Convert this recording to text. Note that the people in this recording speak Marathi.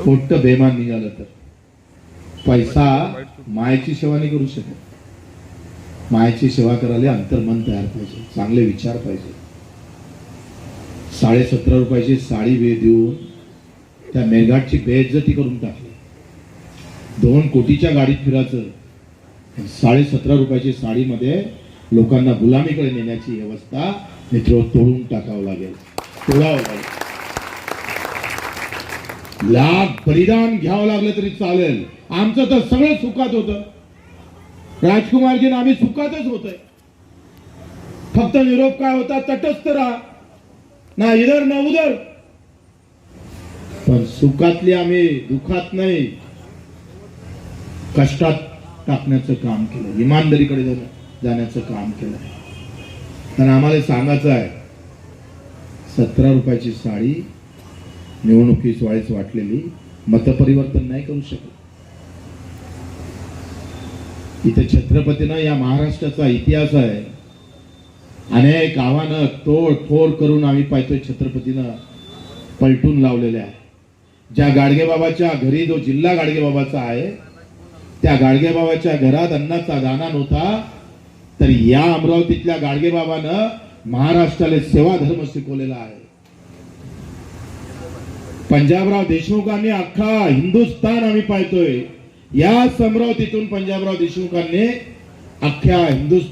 मोठं बेमान निघालं तर पैसा मायेची सेवा नाही करू शकत. मायेची सेवा करायला अंतर्मन तयार पाहिजे, चांगले विचार पाहिजे. 17.5 रुपयाची साडी देऊन त्या मेळघाटची बेइज्जती करून टाकली. 2 कोटीच्या गाडीत फिरायचं, 17.5 रुपयाची साडीमध्ये लोकांना गुलामीकडे नेण्याची व्यवस्था मित्र तोडून टाकावं लागेल, तोडावं लागेल. लाख बलिदान घ्यावं लागलं तरी चालेल. आमचं तर सगळं सुखात होतं राजकुमारजी, आम्ही सुखातच होतोय. फक्त निरोप काय होता, तटस्थ राहा, ना इधर ना उधर. पण सुखातली आम्ही दुखात नाही, कष्टात टाकण्याचं काम केलं, इमानदारीकडे जाण्याचं काम केलं. आणि आम्हाला सांगायचं आहे, 17 रुपयाची साडी निवडणुकीस वेळेस वाटलेली मतपरिवर्तन नाही करू शकत. इथे छत्रपतीनं या महाराष्ट्राचा इतिहास आहे. अनेक आव्हानं तोडफोड करून आम्ही पाहतोय छत्रपतीनं पलटून लावलेल्या आहे. ज्या गाडगेबाबाच्या घरी जो जिल्हा गाडगेबाबाचा आहे, त्या गाडगेबाबाच्या घरात अन्नाचा दाना नव्हता, तर या अमरावतीतल्या गाडगेबाबानं महाराष्ट्राला सेवा धर्म शिकवलेला आहे. पंजाबराव देशमुखांनी अख्खा हिंदुस्थान आम्ही पाहतोय, या अमरावतीतून पंजाबराव देशमुखांनी अख्ख्या हिंदुस्थान